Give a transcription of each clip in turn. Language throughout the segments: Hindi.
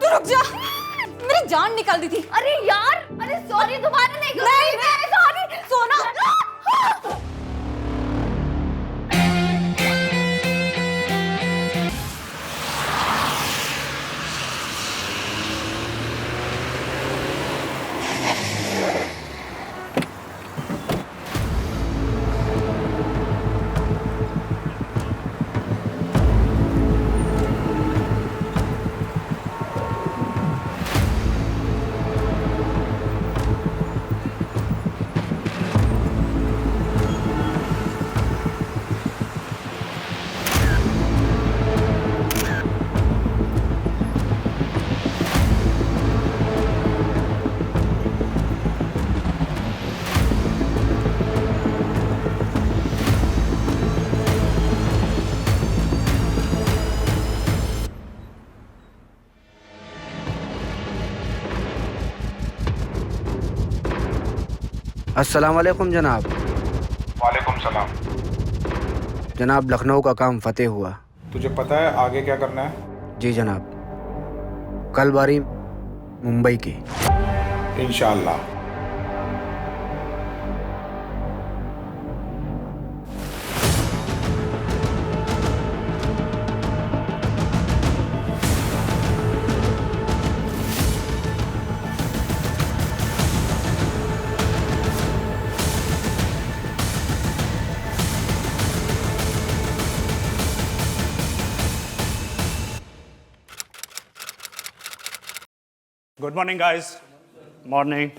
तू रुक जा, मेरी जान निकाल दी थी। अरे यार, अरे सॉरी, दोबारा नहीं करूंगी मैं। सॉरी सोना। अस्सलाम वालेकुम जनाब। वालेकुम सलाम। जनाब, लखनऊ का काम फतेह हुआ। तुझे पता है आगे क्या करना है? जी जनाब, कल बारी मुंबई की। इंशाअल्लाह। Good morning guys. Morning.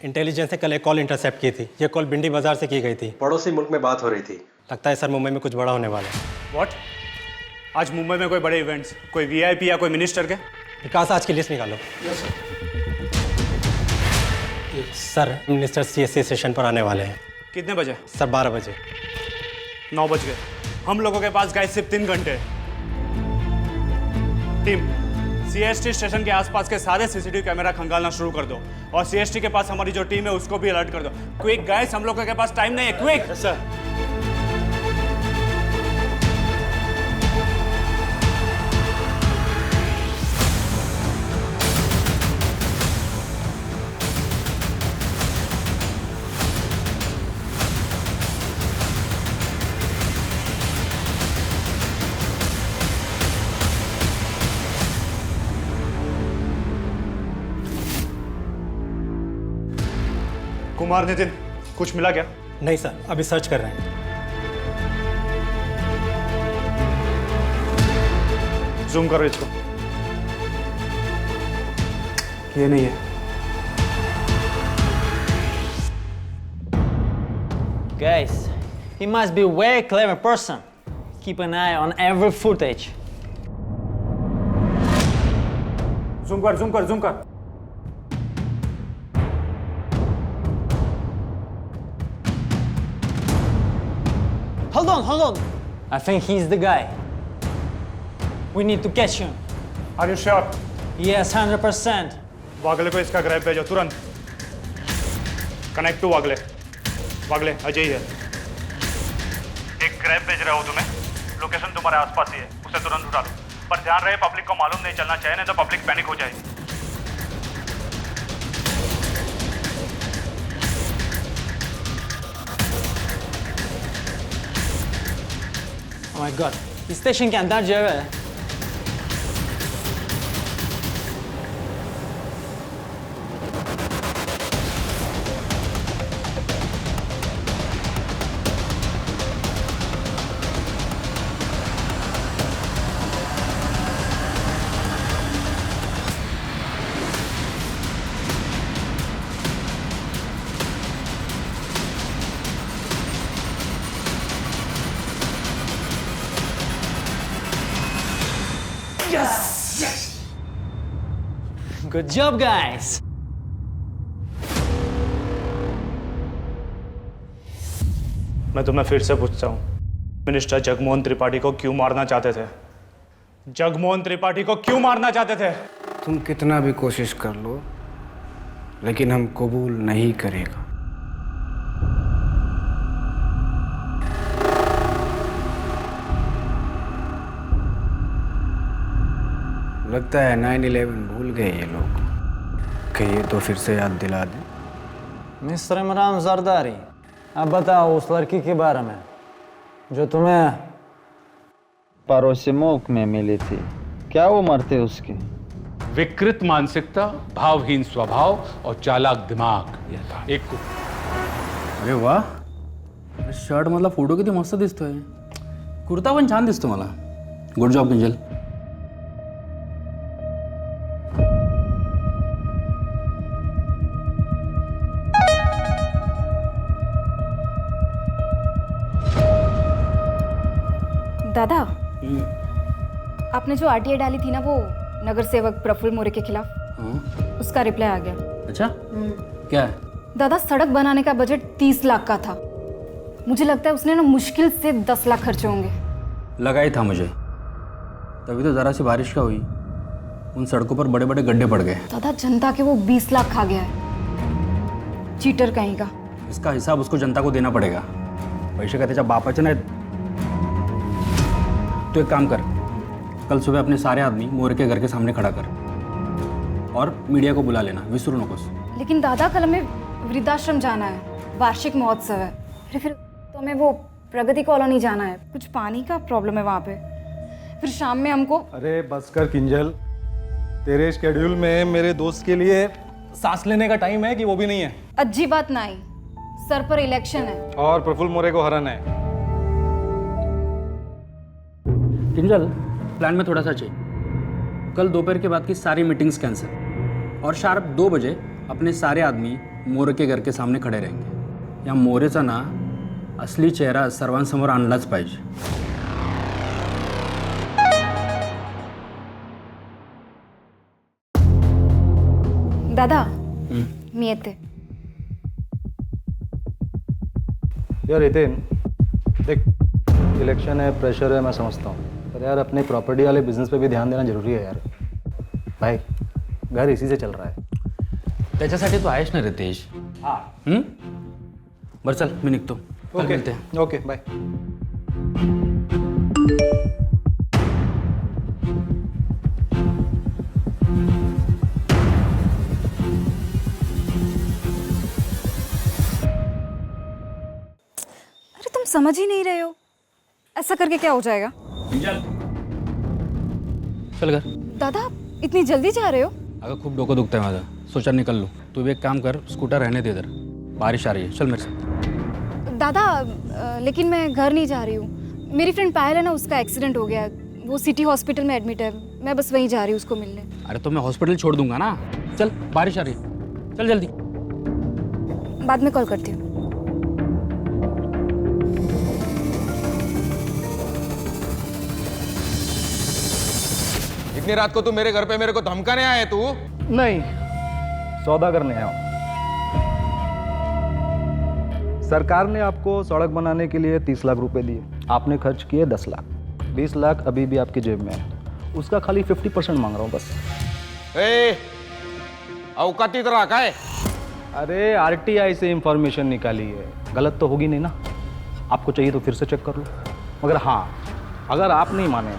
Intelligence ने कल एक कॉल इंटरसेप्ट की थी। ये कॉल भिंडी बाजार से की गई थी। पड़ोसी मुल्क में बात हो रही थी। लगता है सर मुंबई में कुछ बड़ा होने वाला है। व्हाट? आज मुंबई में कोई बड़े इवेंट्स, कोई वीआईपी या कोई मिनिस्टर के? विकास, आज की लिस्ट निकालो। सर मिनिस्टर सीएससी सेशन पर आने वाले हैं। कितने बजे? सर 12 बजे। 9 बज गए। हम लोगों के पास गाइस सिर्फ 3 घंटे। टीम, सीएसटी स्टेशन के आसपास के सारे सीसीटीवी कैमरा खंगालना शुरू कर दो और सीएसटी के पास हमारी जो टीम है उसको भी अलर्ट कर दो। क्विक गाइस, हम लोगों के पास टाइम नहीं है। Quick sir. कुमार नितिन, कुछ मिला क्या? नहीं सर, अभी सर्च कर रहे हैं। जूम करो इसको। ये नहीं है। Guys, he must be a very clever person. Keep an eye on every footage. Zoom कर, जूम कर, जूम कर। Hold on. I think he's the guy. We need to catch him. Are you sure? Yes, 100%. वागले को इसका ग्रैब भेजो तुरंत। कनेक्ट टू वागले। वागले, अजय है। एक ग्रैब भेज रहा हूँ तुम्हें। लोकेशन तुम्हारे आसपास ही है, उसे तुरंत उठा लो। पर ध्यान रहे पब्लिक को मालूम नहीं चलना चाहिए, नहीं तो पब्लिक पैनिक हो जाएगी। Oh my god, इस स्टेशन के अंदर जो है। Good job, guys. मैं तुम्हें फिर से पूछता हूँ, मिनिस्टर जगमोहन त्रिपाठी को क्यों मारना चाहते थे? जगमोहन त्रिपाठी को क्यों मारना चाहते थे? तुम कितना भी कोशिश कर लो, लेकिन हम कबूल नहीं करेगा। लगता है 9/11 भूल गए ये लोग। कहिए तो फिर से याद दिला दें। मिस्टर इमरान जरदारी, अब बताओ उस लड़की के बारे में जो तुम्हें पड़ोसिमोक में मिली थी। क्या उम्र थे उसकी? विकृत मानसिकता, भावहीन स्वभाव और चालाक दिमाग। एक अरे वाह, शर्ट मधला फोटो किती मस्त दिसतोय. कुर्ता पण छान दिसतो मला. Good job Kinjal. दादा, आपने जो आरटीआई डाली थी ना वो नगर सेवक प्रफुल्ल मोरे के खिलाफ, उसका रिप्लाई आ गया. अच्छा, क्या है? दादा, सड़क बनाने का बजट 30 लाख का था. मुझे लगता है उसने ना मुश्किल से 10 लाख खर्चे होंगे. लगा ही था मुझे. तभी तो जरा सी बारिश का हुई, उन सड़कों पर बड़े बड़े गड्ढे पड़ गए. दादा, जनता के वो 20 लाख खा गया है. चीटर कहीं का. इसका हिसाब उसको जनता को देना पड़ेगा. पैसे का त्याच्या बापाचे नाही. तो एक काम कर, कल सुबह अपने सारे आदमी मोरे के घर के सामने खड़ा कर और मीडिया को बुला लेना. विसरू नकोस. लेकिन दादा, कल हमें वृद्धाश्रम जाना है. वार्षिक महोत्सव है. फिर तो हमें वो प्रगति कॉलोनी जाना है. कुछ पानी का प्रॉब्लम है वहाँ पे. फिर शाम में हमको. अरे बस कर किंजल, तेरे शेड्यूल में मेरे दोस्त के लिए सांस लेने का टाइम है कि वो भी नहीं है. अच्छी बात नहीं, सर पर इलेक्शन है और प्रफुल्ल मोरे को हराना है. किंजल, प्लान में थोड़ा सा चेंज. कल दोपहर के बाद की सारी मीटिंग्स कैंसिल और शार्प 2 बजे अपने सारे आदमी मोरे के घर के सामने खड़े रहेंगे. या मोरेचा ना असली चेहरा सर्वांसमोर आणलाच पाहिजे. दादा, मी येते. यार हितेन, देख इलेक्शन है, प्रेशर है, मैं समझता हूँ, पर यार अपने प्रॉपर्टी वाले बिजनेस पे भी ध्यान देना जरूरी है यार. भाई, घर इसी से चल रहा है. त्याच्यासाठी तू आहेस ना रितेश. हाँ. बरं चल, मी निघतो. कल मिलते हैं. Okay, bye. अरे तुम समझ ही नहीं रहे हो. ऐसा करके क्या हो जाएगा? चल घर. दादा, इतनी जल्दी जा रहे हो? अगं खूप डोकं दुखतंय माझं. सोचा निकल लो. तू भी एक काम कर, स्कूटर रहने दे इधर. बारिश आ रही है. चल मेरे साथ. दादा, लेकिन मैं घर नहीं जा रही हूँ. मेरी फ्रेंड पायल है ना, उसका एक्सीडेंट हो गया. वो सिटी हॉस्पिटल में एडमिट है. मैं बस वहीं जा रही हूँ उसको मिलने. अरे तो मैं हॉस्पिटल छोड़ दूंगा ना. चल, बारिश आ रही है. चल जल्दी. बाद में कॉल करती हूँ. इतनी रात को तू मेरे घर पे मेरे को धमकाने आया है तू? नहीं, सौदा करने आया हूँ. सरकार ने आपको सड़क बनाने के लिए 30 लाख रुपए दिए. आपने खर्च किए 10 लाख. 20 लाख अभी भी आपकी जेब में है. उसका खाली 50% मांग रहा हूँ बस. औकाती तरह का है? अरे आरटीआई से इंफॉर्मेशन निकाली है, गलत तो होगी नहीं ना. आपको चाहिए तो फिर से चेक कर लो. मगर हाँ, अगर आप नहीं माने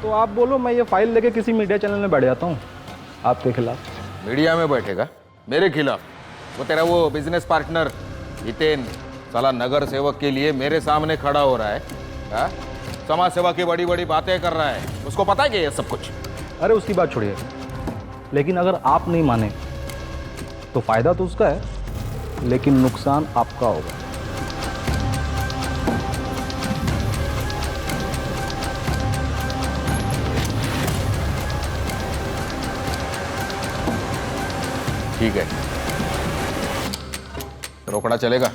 तो आप बोलो, मैं ये फाइल लेके किसी मीडिया चैनल में बैठ जाता हूँ आपके खिलाफ. मीडिया में बैठेगा मेरे खिलाफ? वो तेरा वो बिजनेस पार्टनर हितेन साला नगर सेवक के लिए मेरे सामने खड़ा हो रहा है. हा? समाज सेवा की बड़ी बड़ी बातें कर रहा है. उसको पता है कि ये सब कुछ? अरे उसकी बात छोड़िए, लेकिन अगर आप नहीं माने तो फायदा तो उसका है, लेकिन नुकसान आपका होगा. ठीक है, रोकड़ा चलेगा?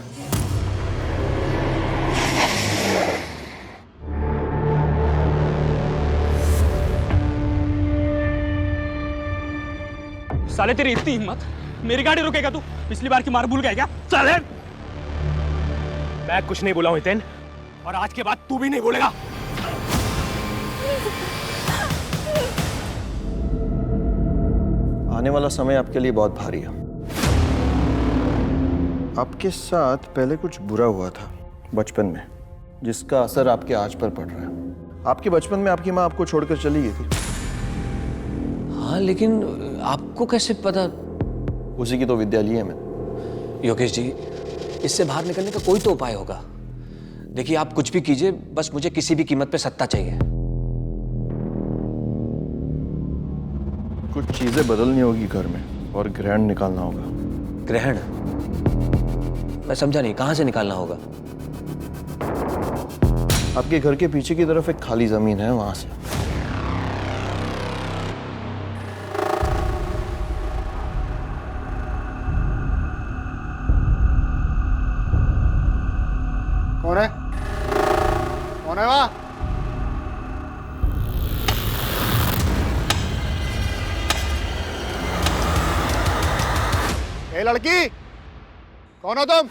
साले तेरी इतनी हिम्मत, मेरी गाड़ी रुकेगा तू? पिछली बार की मार भूल गया क्या? चल. मैं कुछ नहीं बोला हूं हितेन, और आज के बाद तू भी नहीं बोलेगा. आने वाला समय आपके लिए बहुत भारी है. आपके साथ पहले कुछ बुरा हुआ था बचपन में, जिसका असर आपके आज पर पड़ रहा है. आपके बचपन में आपकी माँ आपको छोड़कर चली गई थी. हाँ, लेकिन आपको कैसे पता? उसी की तो विद्या ली है मैंने। योगेश जी, इससे बाहर निकलने का कोई तो उपाय होगा। देखिए, आप कुछ भी कीजिए, बस मुझे किसी भी कीमत पे सत्ता चाहिए। कुछ चीजें बदलनी होगी घर में और ग्रहण निकालना होगा। ग्रहण? मैं समझा नहीं, कहां से निकालना होगा? आपके घर के पीछे की तरफ एक खाली जमीन है, वहां से। कौन है? कौन है वहां? ए लड़की, कौन हो तुम?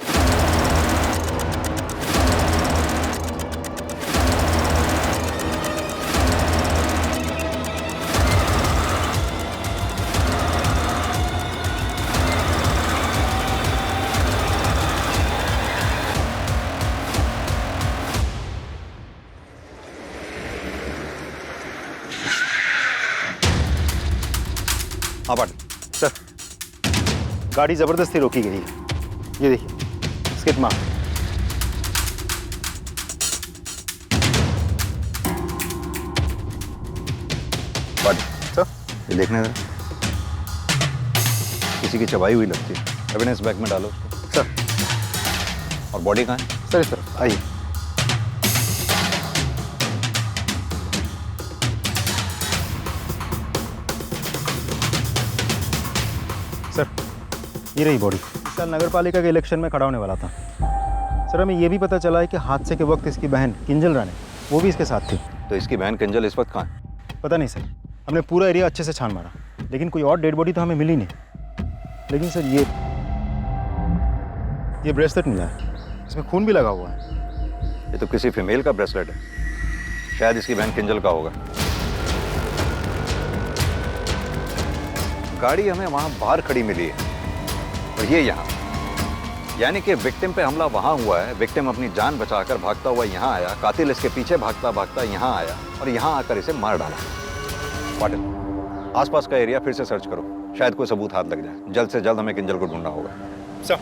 हाँ पाटिल सर, गाड़ी जबरदस्ती रोकी गई है। ये देखिए, स्किड मार। पाटिल सर, ये देखने जरा, किसी की चबाई हुई लगती है। एविडेंस बैग में डालो उसको। सर। और बॉडी कहाँ है? सर इस तरफ आइए। सर, ये रही बॉडी। इस साल नगर पालिका के इलेक्शन में खड़ा होने वाला था। सर, हमें ये भी पता चला है कि हादसे के वक्त इसकी बहन किंजल रानी, वो भी इसके साथ थी। तो इसकी बहन किंजल इस वक्त कहाँ है? पता नहीं सर, हमने पूरा एरिया अच्छे से छान मारा, लेकिन कोई और डेड बॉडी तो हमें मिली नहीं। लेकिन सर, ये ब्रेसलेट मिला है, इसमें खून भी लगा हुआ है। ये तो किसी फीमेल का ब्रेसलेट है, शायद इसकी बहन किंजल का होगा। गाड़ी हमें वहाँ बाहर खड़ी मिली है और ये यहाँ, यानी कि विक्टिम पे हमला वहाँ हुआ है। विक्टिम अपनी जान बचाकर भागता हुआ यहाँ आया, कातिल इसके पीछे भागता भागता यहाँ आया और यहाँ आकर इसे मार डाला। पाटिल, आसपास का एरिया फिर से सर्च करो, शायद कोई सबूत हाथ लग जाए। जल्द से जल्द हमें किंजल को ढूंढना होगा। सर।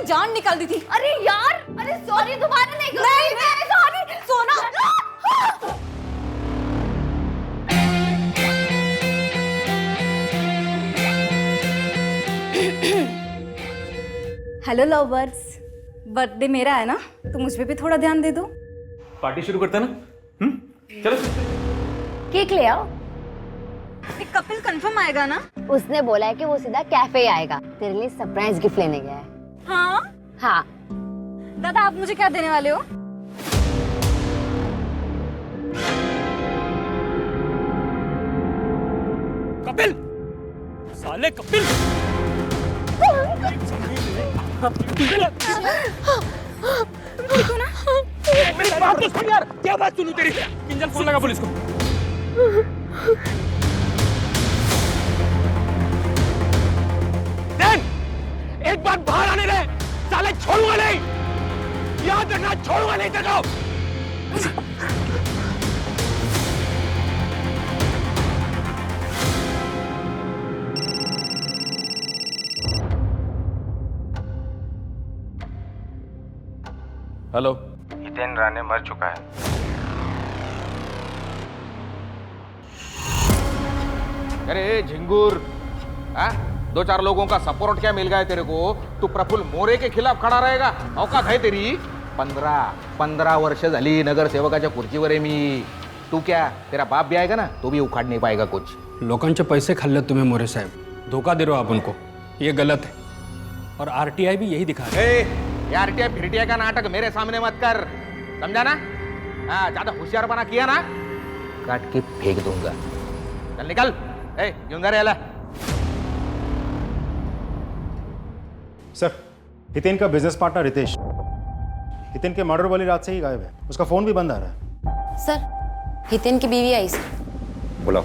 जान निकाल दी थी। अरे यार, अरे सॉरी, दोबारा नहीं करूंगी मैं। सॉरी सोना। हेलो लवर्स, बर्थडे मेरा है ना, तो मुझ पे भी थोड़ा ध्यान दे दो। पार्टी शुरू करते हैं ना? चलो केक ले आओ। कपिल कंफर्म आएगा ना? उसने बोला है कि वो सीधा कैफे आएगा, तेरे लिए सरप्राइज गिफ्ट लेने गया है। हाँ हाँ। दादा, आप मुझे क्या देने वाले हो? कपिल, साले कपिल। देखो ना, मेरी बात तो सुन यार। क्या बात सुनूं तेरी? किंजल, फोन लगा पुलिस को। एक बार बाहर आने दे, साले छोड़ूंगा नहीं, याद रखना, छोड़ूंगा नहीं तेरे को। हेलो। हितेन राणे मर चुका है। अरे झिंगूर, दो चार लोगों का सपोर्ट क्या मिल गया तेरे को, तू प्रफुल्ल मोरे के खिलाफ खड़ा रहेगा? औकात है तेरी? 15 वर्ष झाली नगरसेवकाच्या खुर्चीवर आहे मी. तू क्या, तेरा बाप भी आएगा ना तो भी उखाड़ नहीं पाएगा कुछ. लोकांचे पैसे खाल्ले तुम्हें मोरे साहब, धोखा दे रहे हो आप उनको, ये गलत है. और आरटीआई भी यही दिखा रही है. ये आरटीआई फिरटीआई का नाटक मेरे सामने मत कर, समझा ना? हाँ, ज्यादा होशियारपना किया ना काट के फेंक दूंगा. चल निकल. घेऊन जा रे याला. सर, हितेन का बिजनेस पार्टनर रितेश, हितेन के मर्डर वाली रात से ही गायब है. उसका फोन भी बंद आ रहा है. सर, हितेन की बीवी आई सर. बुलाओ.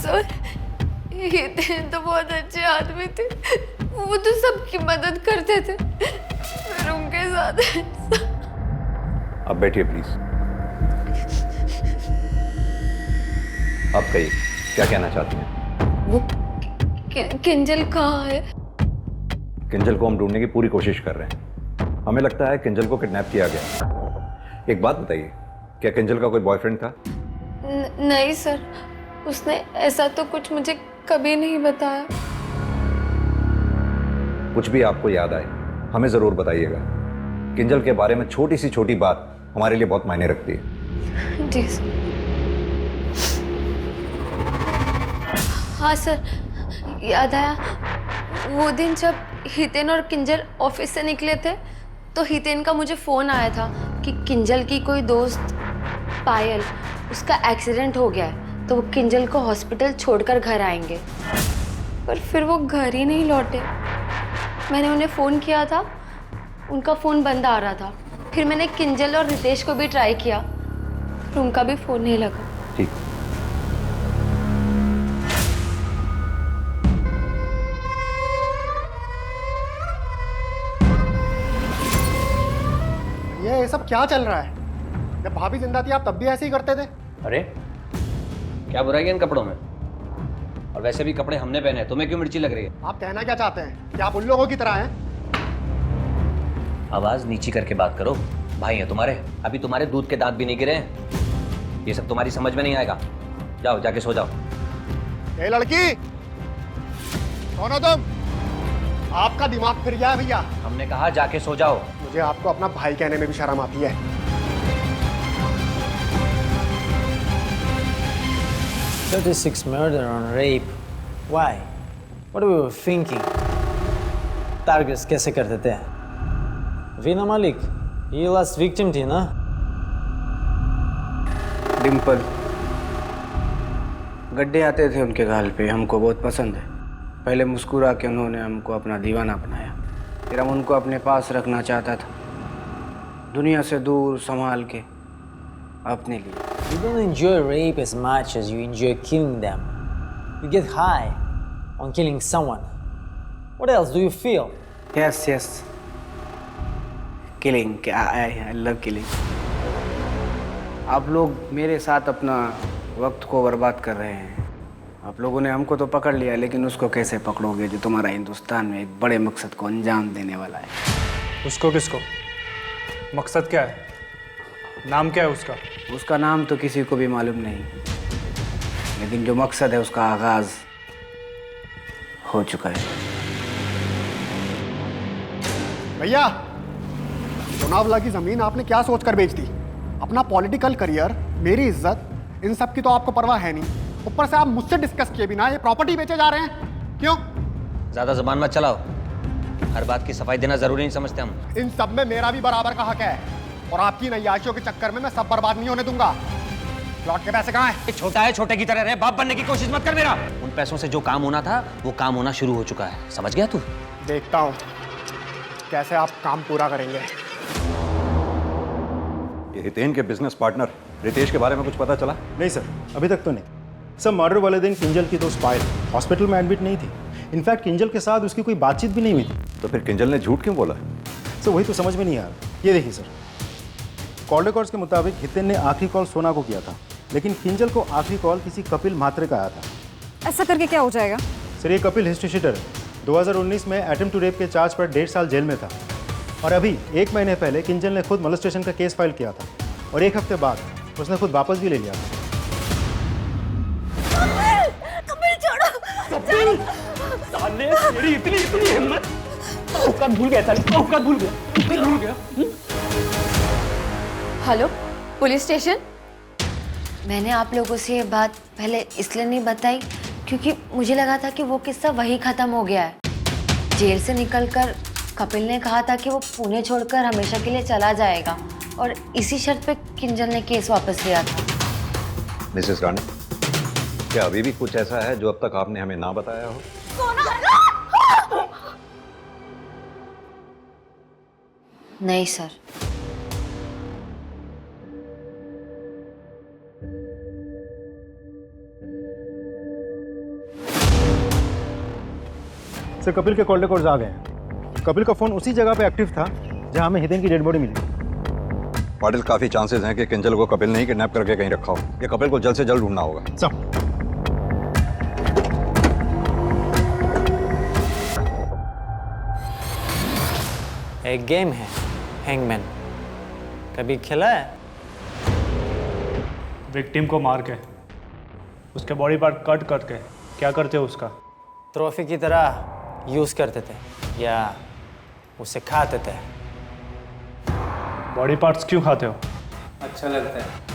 सर, हितेन तो बहुत अच्छे आदमी थे. वो तो सबकी मदद करते थे. फिर उनके साथ. अब बैठिए प्लीज. आप कहिए क्या कहना चाहती हैं? वो किंजल कहाँ है? किंजल को हम ढूंढने की पूरी कोशिश कर रहे हैं. हमें लगता है किंजल को किडनैप किया गया. एक बात बताइए, क्या किंजल का कोई बॉयफ्रेंड था? नहीं सर, उसने ऐसा तो कुछ मुझे कभी नहीं बताया. कुछ भी आपको याद आए हमें जरूर बताइएगा. किंजल के बारे में छोटी सी छोटी बात हमारे लिए बहुत मायने रखती है. जी सर. हाँ सर, याद आया. वो दिन जब हितेन और किंजल ऑफिस से निकले थे तो हितेन का मुझे फ़ोन आया था कि किंजल की कोई दोस्त पायल, उसका एक्सीडेंट हो गया है तो वो किंजल को हॉस्पिटल छोड़कर घर आएंगे. पर फिर वो घर ही नहीं लौटे. मैंने उन्हें फ़ोन किया था, उनका फ़ोन बंद आ रहा था. फिर मैंने किंजल और रितेश को भी ट्राई किया, पर उनका भी फ़ोन नहीं लगा. ठीक. ये सब क्या चल रहा है? जब भाभी जिंदा थी आप तब भी ऐसे ही करते थे. अरे क्या बुराई है इन कपड़ों में? और वैसे भी कपड़े हमने पहने हैं, तुम्हें क्यों मिर्ची लग रही है? आप कहना क्या चाहते हैं कि आप उन लोगों की तरह हैं? आवाज नीची करके बात करो. भाई हैं तुम्हारे, अभी तुम्हारे दूध के दांत भी नहीं गिरे हैं. ये सब तुम्हारी समझ में नहीं आएगा. जाओ जाके सो जाओ. ए लड़की, कौन हो तुम? आपका दिमाग फिर गया है भैया. हमने कहा जाके सो जाओ. मुझे आपको अपना भाई कहने में भी शर्म आती है. 36 murder on rape. Why? What were we thinking? Targets कैसे करते थे? वीना मालिक, ये लास्ट विक्टिम थी ना? डिम्पल. गड्ढे आते थे उनके गाल पे, हमको बहुत पसंद है. पहले मुस्कुरा के उन्होंने हमको अपना दीवाना बनाया. फिर हम उनको अपने पास रखना चाहता था, दुनिया से दूर संभाल के अपने लिए. You don't enjoy rape as much as you enjoy killing them. You get high on killing someone. What else do you feel? Yes, yes. Killing. I love killing. आप लोग मेरे साथ अपना वक्त को बर्बाद कर रहे हैं. आप लोगों ने हमको तो पकड़ लिया, लेकिन उसको कैसे पकड़ोगे जो तुम्हारा हिंदुस्तान में एक बड़े मकसद को अंजाम देने वाला है? उसको किसको? मकसद क्या है? नाम क्या है उसका? उसका नाम तो किसी को भी मालूम नहीं, लेकिन जो मकसद है उसका आगाज हो चुका है. भैया, लोनावला की जमीन आपने क्या सोचकर बेच दी? अपना पॉलिटिकल करियर, मेरी इज्जत, इन सब की तो आपको परवाह है नहीं. ऊपर से आप मुझसे डिस्कस किए बिना ये प्रॉपर्टी बेचे जा रहे हैं. क्यों? ज्यादा जुबान मत चलाओ. हर बात की सफाई देना जरूरी नहीं समझते हम. इन सब में मेरा भी बराबर का हक है, और आपकी नैयाशियों के चक्कर में मैं सब बर्बाद नहीं होने दूंगा. प्लॉट के पैसे कहाँ हैं? छोटा है, छोटे की तरह रहे. बाप बनने की कोशिश मत कर मेरा. उन पैसों से जो काम होना था वो काम होना शुरू हो चुका है. समझ गया तू? देखता हूँ कैसे आप काम पूरा करेंगे. ये हितेन के बिजनेस पार्टनर रितेश के बारे में कुछ पता चला? नहीं सर, अभी तक तो नहीं. सर, मर्डर वाले दिन किंजल की दोस्त पायल हॉस्पिटल में एडमिट नहीं थी. इनफैक्ट किंजल के साथ उसकी कोई बातचीत भी नहीं हुई थी. तो फिर किंजल ने झूठ क्यों बोला? सर, वही तो समझ में नहीं आ रहा. ये देखिए सर, कॉल रिकॉर्ड्स के मुताबिक हितेन ने आखिरी कॉल सोना को किया था, लेकिन किंजल को आखिरी कॉल किसी कपिल म्हात्रे का आया था. ऐसा करके क्या हो जाएगा? सर, ये कपिल हिस्ट्री शीटर है. 2019 में अटेम्प्ट टू रेप के चार्ज पर 1.5 साल जेल में था, और अभी 1 महीने पहले किंजल ने खुद मोलेस्टेशन का केस फाइल किया था, और 1 हफ्ते बाद उसने खुद वापस भी ले लिया था. कपिल छोड़ो. साले तेरी इतनी हिम्मत, औकात भूल गया साले, औकात भूल गया। Hello police station. मैंने आप लोगों से ये बात पहले इसलिए नहीं बताई क्योंकि मुझे लगा था कि वो किस्सा वही खत्म हो गया है। जेल से निकलकर कपिल ने कहा था कि वो पुणे छोड़कर हमेशा के लिए चला जाएगा और इसी शर्त पे किंजल ने केस वापस लिया था। मिसेस रानी, क्या अभी भी कुछ ऐसा है जो अब तक आपने हमें ना बताया हो? नहीं सर। सर कपिल के कॉल रिकॉर्ड्स आ गए हैं। कपिल का फोन उसी जगह पे एक्टिव था जहां हमें हितेन की डेड बॉडी मिली। पाटिल, काफी चांसेस हैं कि किंजल को कपिल ने ही किडनैप करके कहीं रखा हो। ये कपिल को जल्द से जल्द ढूंढना होगा। सर एक गेम है हैंगमैन, कभी खेला है? विक्टिम को मार के उसके बॉडी पार्ट कट करके क्या करते हो उसका? ट्रॉफी की तरह यूज करते थे या उसे खाते थे? बॉडी पार्ट्स क्यों खाते हो? अच्छा लगता है।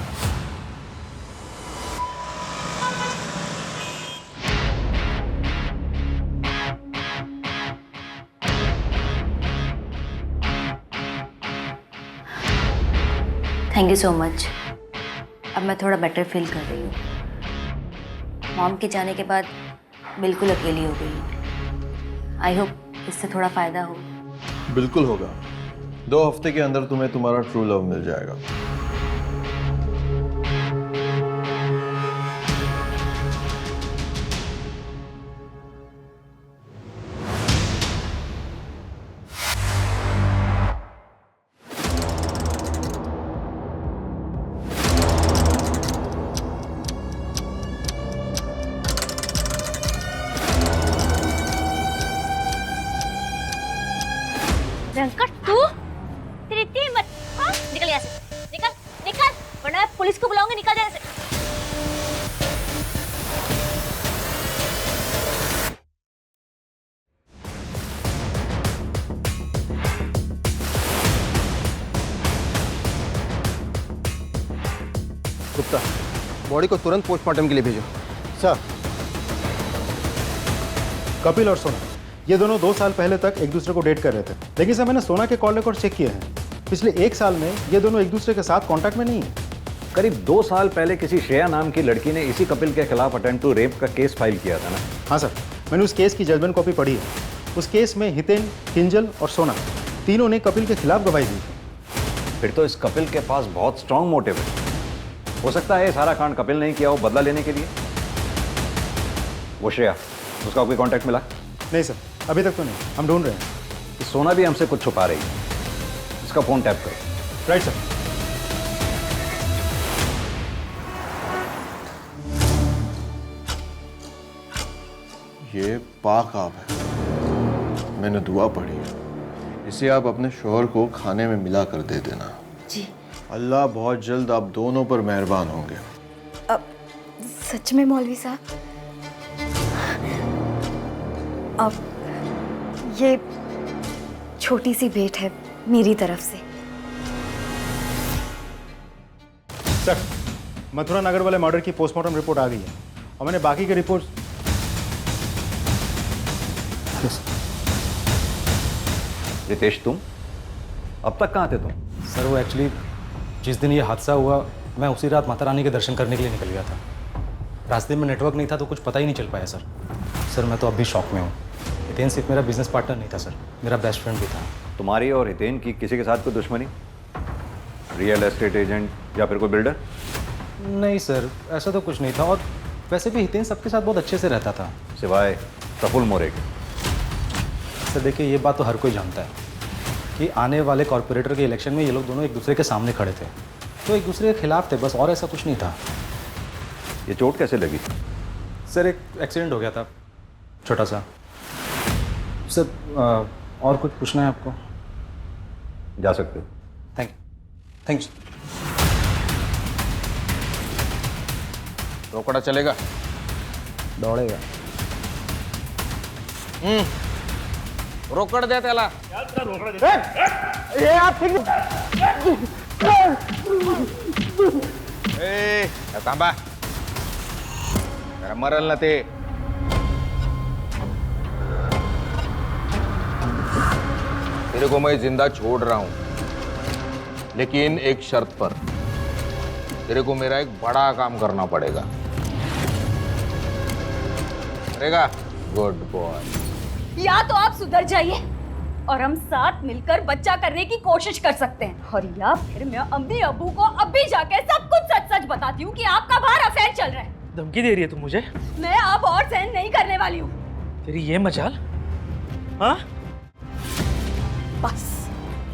Thank you so much. अब मैं थोड़ा बेटर फील कर रही हूँ। मॉम के जाने के बाद बिल्कुल अकेली हो गई। आई होप इससे थोड़ा फ़ायदा हो। बिल्कुल होगा। 2 हफ्ते के अंदर तुम्हें तुम्हारा ट्रू लव मिल जाएगा। रंकट, तू तेरी इतनी हिम्मत? हाँ? निकल यहाँ से, निकल निकल, वरना मैं पुलिस को बुलाऊंगी। निकल यहाँ से। गुप्ता, बॉडी को तुरंत पोस्टमार्टम के लिए भेजो। सर कपिल और सोना ये दोनों 2 साल पहले तक एक दूसरे को डेट कर रहे थे, लेकिन सर मैंने सोना के कॉल रिकॉर्ड चेक किए हैं। पिछले 1 साल में ये दोनों एक दूसरे के साथ कांटेक्ट में नहीं है। करीब 2 साल पहले किसी श्रेया नाम की लड़की ने इसी कपिल के खिलाफ अटेम्प्ट टू रेप का केस फाइल किया था ना? हाँ सर, मैंने उस केस की जजमेंट कॉपी पढ़ी है। उस केस में हितेन, किंजल और सोना तीनों ने कपिल के खिलाफ गवाही दी। फिर तो इस कपिल के पास बहुत स्ट्रांग मोटिव है। हो सकता है ये सारा कांड कपिल ने किया हो बदला लेने के लिए। वो श्रेया, उसका कोई कांटेक्ट मिला? नहीं सर, अभी तक तो नहीं, हम ढूंढ रहे हैं। इस सोना भी हमसे कुछ छुपा रही है। इसका फोन टैप करो। Right sir. ये पाक आब है, मैंने दुआ पढ़ी है। इसे आप अपने शोहर को खाने में मिला कर दे देना। जी। अल्लाह बहुत जल्द आप दोनों पर मेहरबान होंगे। अब सच में मौलवी साहब, अब ये छोटी सी भेंट है मेरी तरफ से। सर मथुरा नगर वाले मर्डर की पोस्टमार्टम रिपोर्ट आ गई है और मैंने बाकी के रिपोर्ट। रितेश, तुम अब तक कहाँ थे तुम? सर वो एक्चुअली जिस दिन ये हादसा हुआ मैं उसी रात माता रानी के दर्शन करने के लिए निकल गया था। रास्ते में नेटवर्क नहीं था तो कुछ पता ही नहीं चल पाया सर। सर मैं तो अब भी शॉक में हूँ। हितेन सिर्फ मेरा बिजनेस पार्टनर नहीं था सर, मेरा बेस्ट फ्रेंड भी था। तुम्हारी और हितेन की किसी के साथ कोई दुश्मनी? रियल एस्टेट एजेंट या फिर कोई बिल्डर? नहीं सर, ऐसा तो कुछ नहीं था। और वैसे भी हितेन सबके साथ बहुत अच्छे से रहता था, सिवाय प्रफुल मोरे के। सर देखिए ये बात तो हर कोई जानता है कि आने वाले कॉर्पोरेटर के इलेक्शन में ये लोग दोनों एक दूसरे के सामने खड़े थे, तो एक दूसरे के खिलाफ थे बस, और ऐसा कुछ नहीं था। ये चोट कैसे लगी? सर एक एक्सीडेंट हो गया था छोटा सा। सर और कुछ पूछना है आपको? जा सकते हो। Thank you. रोकड़ा चलेगा? दौड़ेगा। रोकड द्या त्याला. ए, थांबा. जरा मरल ना ते. तेरे को मैं जिंदा छोड़ रहा हूं, लेकिन एक शर्त पर. तेरे को मेरा एक बड़ा काम करना पड़ेगा. करेगा? Good boy. या तो आप सुधर जाइए और हम साथ मिलकर बच्चा करने की कोशिश कर सकते हैं, और या फिर मैं अम्मी अब्बू को अभी जाके सब कुछ सच सच बताती हूँ कि आपका बाहर अफेयर चल रहा है. धमकी दे रही है तुम मुझे? मैं अब और सहन नहीं करने वाली हूँ. तेरी ये मजाल? हाँ? बस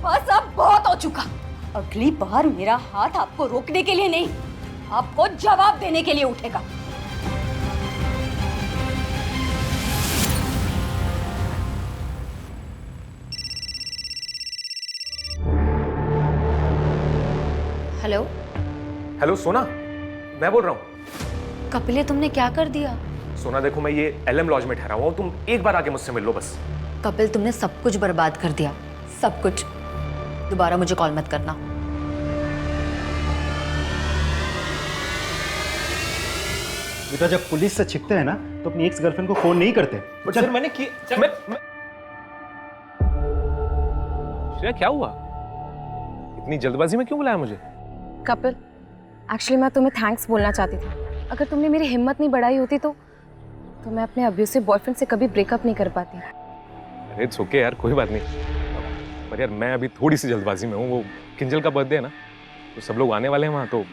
बस अब बहुत हो चुका. अगली बार मेरा हाथ आपको रोकने के लिए नहीं, आपको जवाब देने के लिए उठेगा. हेलो. हेलो सोना, मैं बोल रहा हूँ. कपिल, तुमने क्या कर दिया? सोना देखो, मैं ये एलएम लॉज में ठहरा हुआ हूँ, तुम एक बार आके मुझसे मिल लो बस. कपिल, तुमने सब कुछ बर्बाद कर दिया, सब कुछ. दोबारा मुझे कॉल मत करना. बेटा, जब पुलिस से छिपते हैं ना तो अपनी एक्स गर्लफ्रेंड को फोन नहीं करते. बट सर मैंने किया. मैं श्रेया, क्या हुआ? इतनी जल्दबाजी में क्यों बुलाया मुझे? कपिल, एक्चुअली मैं तुम्हें थैंक्स बोलना चाहती थी. अगर तुमने मेरी हिम्मत नहीं बढ़ाई होती तो मैं अपने अब्यूसिव बॉयफ्रेंड से कभी ब्रेकअप नहीं कर पाती. अरे इट्स ओके यार, कोई बात नहीं. पर यार मैं अभी थोड़ी सी जल्दबाजी में हूँ. वो किंजल का बर्थडे है ना, तो सब लोग आने वाले हैं वहाँ, तो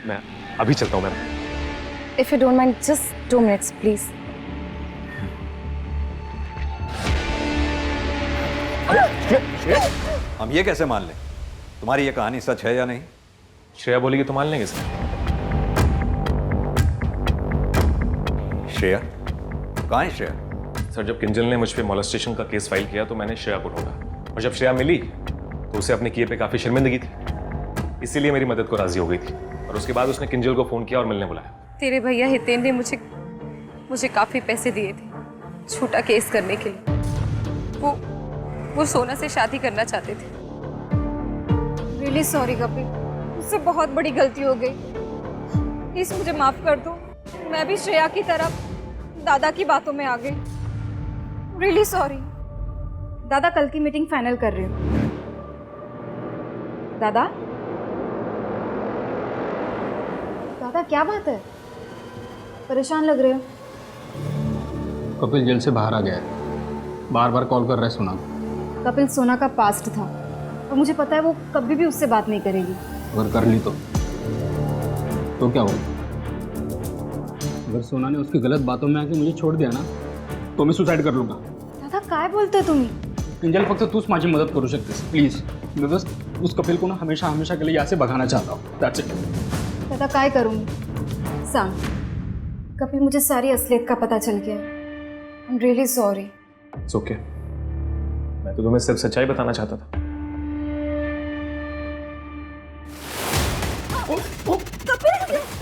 मैं अभी चलता हूँ. मैं If you don't mind, just 2 minutes, please. हम ये कैसे मान लें? तुम्हारी ये कहानी सच है या नहीं? श्रेया बोलेगी तो मान लेंगे सर. श्रेया? कहाँ है श्रेया? सर, जब किंजल ने मुझ पे मॉलेस्टेशन का केस फाइल किया तो मैंने श्रेया को ढूंढा, और जब श्रेया मिली तो उसे अपने किए पे काफी शर्मिंदगी थी, इसीलिए मेरी मदद को राजी हो गई थी. और उसके बाद उसने किंजल को फोन किया और मिलने बुलाया. तेरे भैया हितेन ने मुझे काफी पैसे दिए थे छोटा केस करने के लिए. वो सोना से शादी करना चाहते थे. रियली सॉरी कपिल, मुझसे बहुत बड़ी गलती हो गई. प्लीज मुझे माफ कर दो. मैं भी श्रेया की तरफ दादा की बातों में आ गई. Really sorry. दादा, कल की मीटिंग फाइनल कर रही हूँ. दादा दादा, क्या बात है? परेशान लग रहे हो. कपिल जेल से बाहर आ गया है, बार बार कॉल कर रहा है सोना. कपिल सोना का पास्ट था और मुझे पता है वो कभी भी उससे बात नहीं करेगी. अगर कर ली तो क्या होगा? अगर सोना ने उसकी गलत बातों में आके मुझे छोड़ दिया ना, तो मैं सुसाइड कर लूंगा. दादा, काय बोलतोय तुम्ही? किंजल, फक्त तूच माझी मदत करू शकतेस प्लीज. मी बस उस कपिल को ना हमेशा हमेशा के लिए यहाँ से भगाना चाहता हूँ. That's it. दादा, काय करूँगी? सांग. कपिल, मुझे सारी असलियत का पता चल गया. I am really sorry. It's okay. मैं तो तुम्हें सिर्फ सच्चाई बताना चाहता था.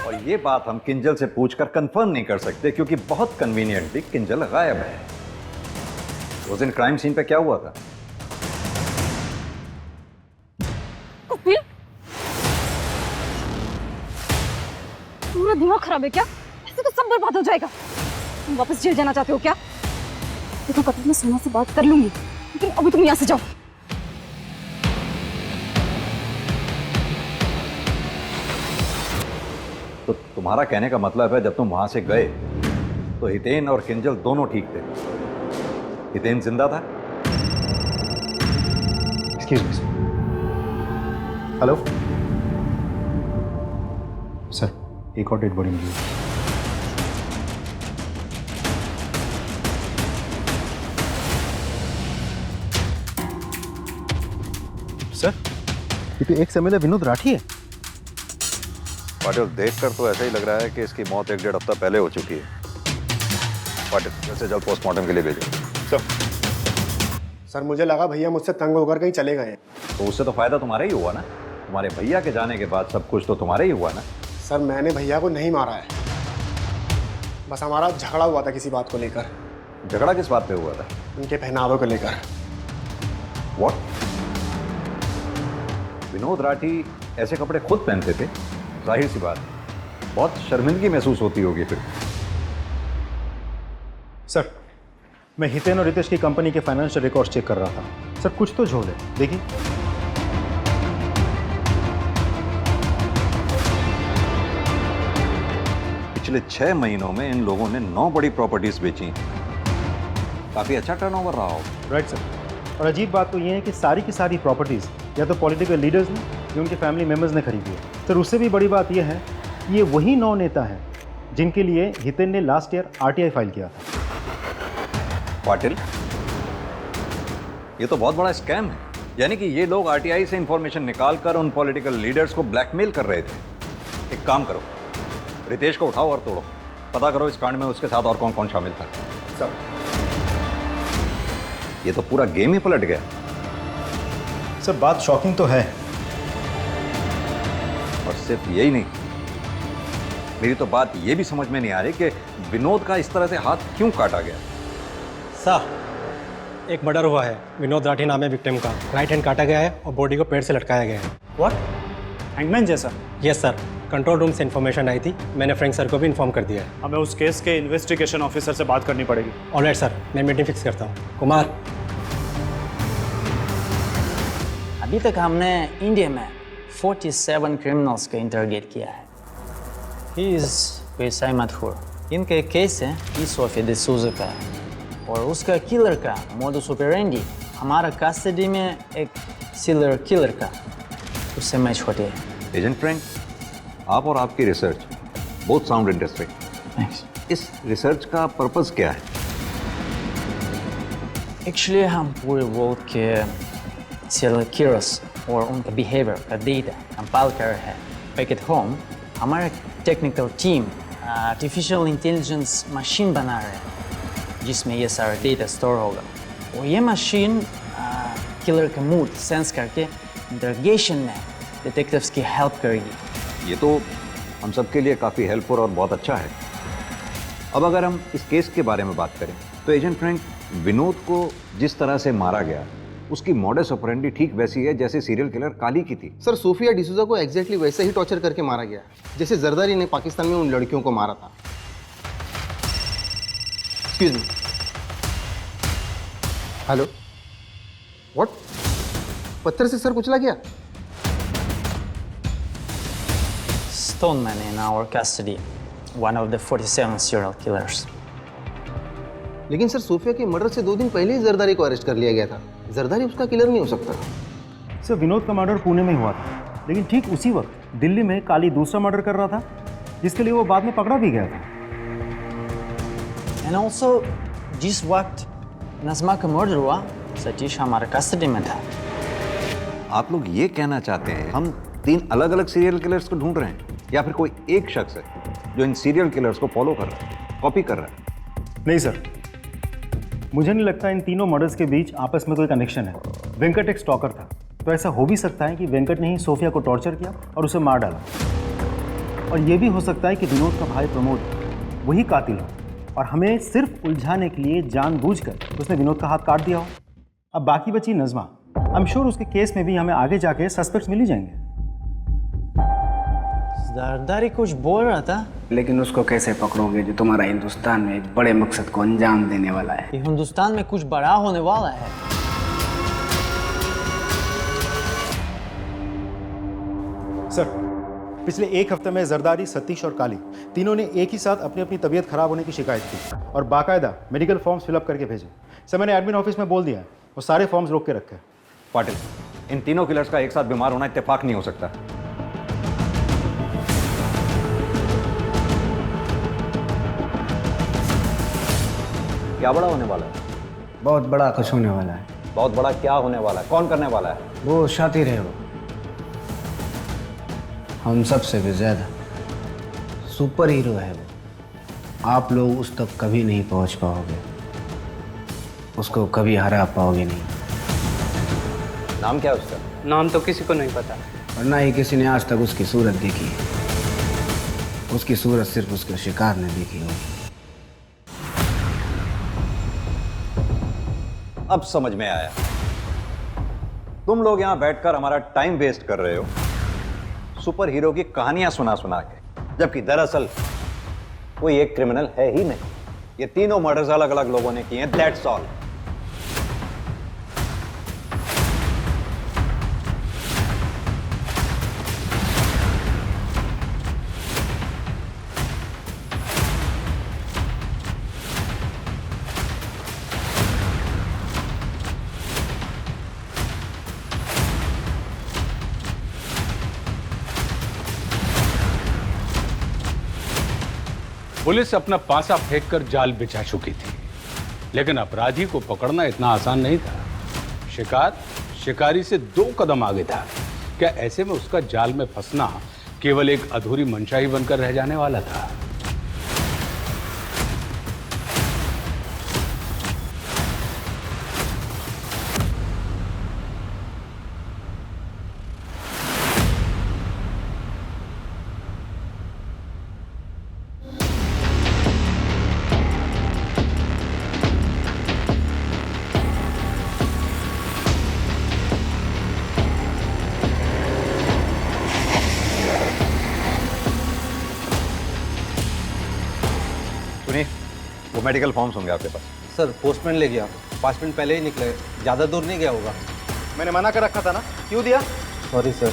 और ये बात हम किंजल से पूछकर कंफर्म नहीं कर सकते, क्योंकि बहुत कन्वीनियंटली किंजल गायब है. उस दिन क्राइम सीन पे क्या हुआ था? कपिल, पूरा दिमाग खराब है क्या? ऐसे तो सब बर्बाद हो जाएगा. तुम वापस जेल जाना चाहते हो क्या? देखो कपिल, मैं सोना से बात कर लूंगी, लेकिन अभी तुम यहाँ से जाओ. तो तुम्हारा कहने का मतलब है जब तुम वहां से गए तो हितेन और किंजल दोनों ठीक थे? हितेन जिंदा था? Excuse me sir. Hello sir, एक और डेड बॉडी मिली है. सर, ये तो एक्स एमएलए विनोद राठी है. पाटिल, देखकर तो ऐसा ही लग रहा है कि इसकी मौत 1-1.5 हफ्ता पहले हो चुकी है. पाटिल, जैसे जल्द पोस्टमार्टम के लिए भेजो. सर, मुझे लगा भैया मुझसे तंग होकर कहीं चले गए. तो उससे तो फायदा तुम्हारा ही हुआ ना. तुम्हारे भैया के जाने के बाद सब कुछ तो तुम्हारा ही हुआ ना. सर, मैंने भैया को नहीं मारा है, बस हमारा झगड़ा हुआ था किसी बात को लेकर. झगड़ा किस बात पे हुआ था? उनके पहनावे को लेकर। व्हाट? विनोद राठी ऐसे कपड़े खुद पहनते थे? जाहिर सी बात है, बहुत शर्मिंदगी महसूस होती होगी फिर। सर, मैं हितेन और रितेश की कंपनी के फाइनेंशियल रिकॉर्ड्स चेक कर रहा था। सर, कुछ तो झोल है, देखिए। पिछले 6 महीनों में इन लोगों ने 9 बड़ी प्रॉपर्टीज बेची हैं। काफी अच्छा टर्नओवर रहा हो। Right sir. और अजीब बात तो ये है कि सारी की सारी प्रॉपर्टीज़ या तो पॉलिटिकल लीडर्स ने या उनके फैमिली मेम्बर्स ने खरीदी है। सर, उससे भी बड़ी बात यह है कि ये वही 9 नेता हैं जिनके लिए हितेन ने लास्ट ईयर आरटीआई फाइल किया था। पाटिल, ये तो बहुत बड़ा स्कैम है। यानी कि ये लोग आरटीआई से इंफॉर्मेशन निकालकर उन पॉलिटिकल लीडर्स को ब्लैकमेल कर रहे थे। एक काम करो, रितेश को उठाओ और तोड़ो, पता करो इस कांड में उसके साथ और कौन कौन शामिल था। सर, ये तो पूरा गेम ही पलट गया। सर, बात शॉकिंग तो है। और सिर्फ यही नहीं, मेरी तो बात ये भी समझ में नहीं आ रही कि विनोद का इस तरह से हाथ क्यों काटा गया। सर, एक मर्डर हुआ है विनोद राठी नाम है विक्टिम का। राइट हैंड काटा गया है और बॉडी को पेड़ से लटकाया गया है। व्हाट? हैंगमैन जैसा? यस सर, कंट्रोल रूम से इन्फॉर्मेशन आई थी, मैंने फ्रैंक सर को भी इन्फॉर्म कर दिया है। हमें उस केस के इन्वेस्टिगेशन ऑफिसर से बात करनी पड़ेगी। ऑलराइट सर, मैं मीटिंग फिक्स करता हूँ। कुमार, अभी तक हमने इंडिया में 47 क्रिमिनल्स का इंटरोगेट किया है। ही इज़ वैसा मशहूर। इनका एक केस है ई सोफिया डिसूजा का, और उसका किलर का मोडुस ऑपरेंडी हमारा कस्टडी में एक सीरियल किलर का उससे मैच होते हैं। एजेंट फ्रैंक, आप और आपकी रिसर्च बहुत साउंड इंटरेस्टिंग। थैंक्स। इस रिसर्च का पर्पस क्या है? एक्चुअली हम पूरे वर्ल्ड के सीरियल किलर्स और उनका बिहेवियर का डेटा कंपाइल कर रहे हैं। बैक एट होम हमारा technical team artificial intelligence machine बना रहे हैं जिसमें ये सारा डेटा स्टोर होगा, और ये मशीन किलर का मूड सेंस करके इंटरोगेशन में डिटेक्टिव्स की हेल्प करेगी। ये तो हम सबके लिए काफ़ी हेल्पफुल और बहुत अच्छा है। अब अगर हम इस केस के बारे में बात करें तो एजेंट फ्रैंक, विनोद को जिस तरह से मारा गया उसकी मॉडस ऑपरेंडी ठीक वैसी है जैसे सीरियल किलर काली की थी। सर, सोफिया डिसूजा को एग्जैक्टली वैसे ही टॉर्चर करके मारा गया जैसे जरदारी ने पाकिस्तान में उन लड़कियों को मारा था। Excuse me. Hello, what? पत्थर से सर कुचला गया? Stoneman in our custody, one of the 47 serial killers. लेकिन सर, सोफिया के मर्डर से 2 दिन पहले ही जरदारी को अरेस्ट कर लिया गया था। जरदारी उसका किलर नहीं हो सकता। सर, विनोद का मर्डर पुणे में हुआ था, लेकिन ठीक उसी वक्त दिल्ली में काली दूसरा मर्डर कर रहा था जिसके लिए वो बाद में पकड़ा भी गया था। And also, जिस वक्त नज़मा का मर्डर हुआ सतीश हमारे कस्टडी में था। आप लोग ये कहना चाहते हैं हम 3 अलग अलग सीरियल किलर्स को ढूंढ रहे हैं, या फिर कोई एक शख्स है जो इन सीरियल किलर्स को फॉलो कर रहा है, कॉपी कर रहा है? नहीं सर, मुझे नहीं लगता इन तीनों मर्डर्स के बीच आपस में कोई कनेक्शन है। वेंकट एक स्टॉकर था, तो ऐसा हो भी सकता है कि वेंकट ने ही सोफिया को टॉर्चर किया और उसे मार डाला। और ये भी हो सकता है कि विनोद का भाई प्रमोद वही कातिल हो और हमें सिर्फ उलझाने के लिए जानबूझकर उसने विनोद का हाथ काट दिया हो। अब बाकी बची नज़मा, आई एम श्योर उसके केस में भी हमें आगे जाके सस्पेक्ट्स मिल ही जाएंगे। जरदारी कुछ बोल रहा था, लेकिन उसको कैसे पकड़ोगे जो तुम्हारा हिंदुस्तान में एक बड़े मकसद को अंजाम देने वाला है? कि हिंदुस्तान में कुछ बड़ा होने वाला है। सर, पिछले 1 हफ्ते में जरदारी, सतीश और काली तीनों ने एक ही साथ अपनी अपनी तबीयत खराब होने की शिकायत की और बाकायदा मेडिकल फॉर्म्स फिलअप करके भेजे। सर, मैंने एडमिन ऑफिस में बोल दिया है, वो सारे फॉर्म्स रोक के रखे। पाटिल, इन तीनों किलर्स का एक साथ बीमार होना इत्तेफाक नहीं हो सकता। क्या बड़ा होने वाला है? बहुत बड़ा कुछ होने वाला है। बहुत बड़ा क्या होने वाला है? कौन करने वाला है? वो शातिर है, वो हम सबसे भी ज्यादा सुपर हीरो है। वो आप लोग उस तक कभी नहीं पहुंच पाओगे, उसको कभी हरा पाओगे नहीं। नाम क्या है उसका? नाम तो किसी को नहीं पता, और ना ही किसी ने आज तक उसकी सूरत देखी है। उसकी सूरत सिर्फ उसके शिकार ने देखी होगी। अब समझ में आया। तुम लोग यहां बैठकर हमारा टाइम वेस्ट कर रहे हो सुपर हीरो की कहानियां सुना सुना के, जबकि दरअसल कोई एक क्रिमिनल है ही नहीं। ये तीनों मर्डर्स अलग अलग लोगों ने किए हैं, दैट्स ऑल। पुलिस अपना पासा फेंककर जाल बिछा चुकी थी, लेकिन अपराधी को पकड़ना इतना आसान नहीं था। शिकार शिकारी से 2 कदम आगे था। क्या ऐसे में उसका जाल में फंसना केवल एक अधूरी मंशा ही बनकर रह जाने वाला था? वो मेडिकल फॉर्म्स होंगे आपके पास। सर पोस्टमैन ले गया, 5 मिनट पहले ही निकले, ज़्यादा दूर नहीं गया होगा। मैंने मना कर रखा था ना, क्यों दिया? Sorry sir.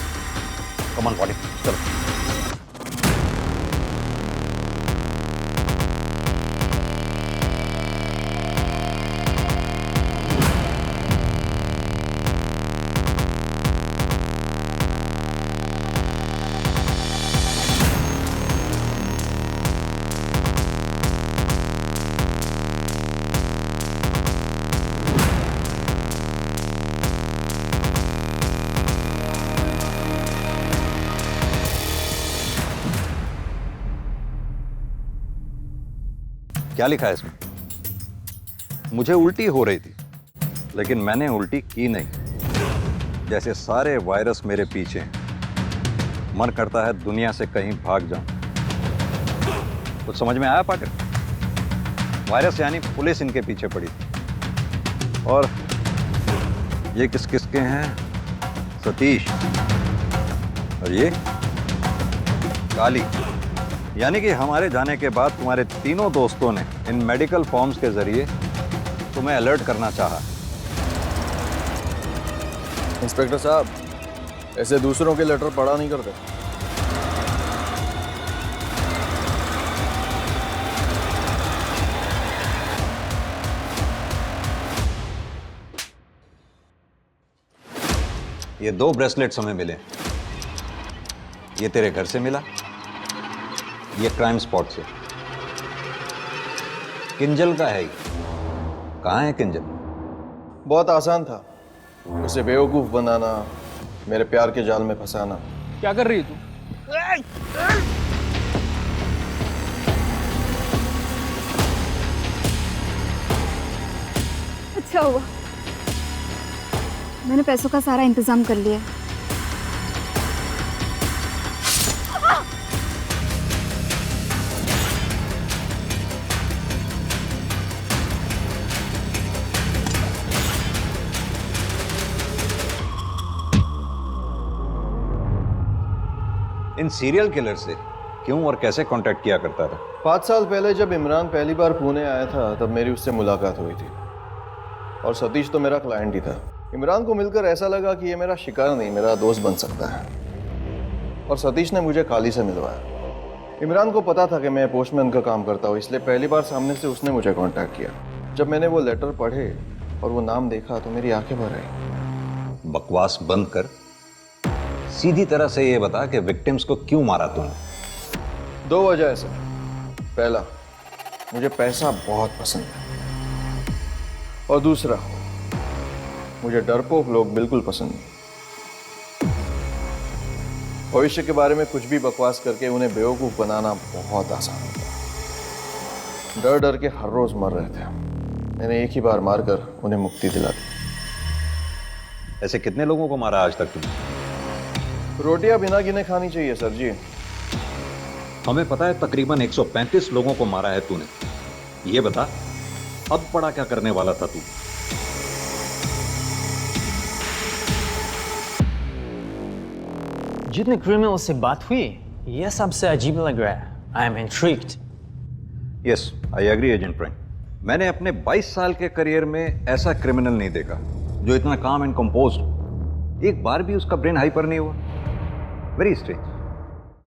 Come on body, चलो। क्या लिखा है इसमें? मुझे उल्टी हो रही थी, लेकिन मैंने उल्टी की नहीं। जैसे सारे वायरस मेरे पीछे हैं। मन करता है दुनिया से कहीं भाग जाऊं। कुछ समझ में आया पाटिल? वायरस यानी पुलिस इनके पीछे पड़ी थी। और ये किस किसके हैं? सतीश और ये काली। यानी कि हमारे जाने के बाद तुम्हारे तीनों दोस्तों ने इन मेडिकल फॉर्म्स के जरिए तुम्हें अलर्ट करना चाहा। इंस्पेक्टर साहब, ऐसे दूसरों के लेटर पढ़ा नहीं करते। ये 2 ब्रेसलेट्स हमें मिले। ये तेरे घर से मिला, ये क्राइम स्पॉट से। किंजल का है ये। कहाँ है किंजल? बहुत आसान था, उसे बेवकूफ बनाना, मेरे प्यार के जाल में फंसाना। क्या कर रही है तू? अच्छा हुआ मैंने पैसों का सारा इंतजाम कर लिया। इन सीरियल किलर से क्यों और कैसे कांटेक्ट किया करता था? 5 साल पहले जब इमरान पहली बार पुणे आया था, तब मेरी उससे मुलाकात हुई थी। और सतीश तो मेरा क्लाइंट ही था। इमरान को मिलकर ऐसा लगा कि ये मेरा शिकार नहीं, मेरा दोस्त बन सकता है। और सतीश ने मुझे काली से मिलवाया। इमरान को पता था कि मैं पोस्टमैन का काम करता हूँ, इसलिए पहली बार सामने से उसने मुझे कांटेक्ट किया। जब मैंने वो लेटर पढ़े और वो नाम देखा तो मेरी आंखें भर आई। बकवास बंद कर, सीधी तरह से ये बता कि विक्टिम्स को क्यों मारा तूने? 2 वजह है सर। पहला, मुझे पैसा बहुत पसंद है। और दूसरा, मुझे डरपोक लोग बिल्कुल पसंद नहीं। भविष्य के बारे में कुछ भी बकवास करके उन्हें बेवकूफ बनाना बहुत आसान होता है। डर डर के हर रोज मर रहे थे। मैंने एक ही बार मारकर उन्हें मुक्ति दिला दी। ऐसे कितने लोगों को मारा आज तक तुमने? रोटियां बिना गिने खानी चाहिए सर जी। हमें पता है तकरीबन 135 लोगों को मारा है तूने। ये बता, अब बड़ा क्या करने वाला था तू? जितने क्रिमिनल से बात हुई यह सबसे अजीब लग रहा है। I am intrigued. Yes, I agree agent friend. मैंने अपने 22 साल के करियर में ऐसा क्रिमिनल नहीं देखा जो इतना काम एंड कंपोज्ड। एक बार भी उसका ब्रेन हाइपर नहीं हुआ। Very strange.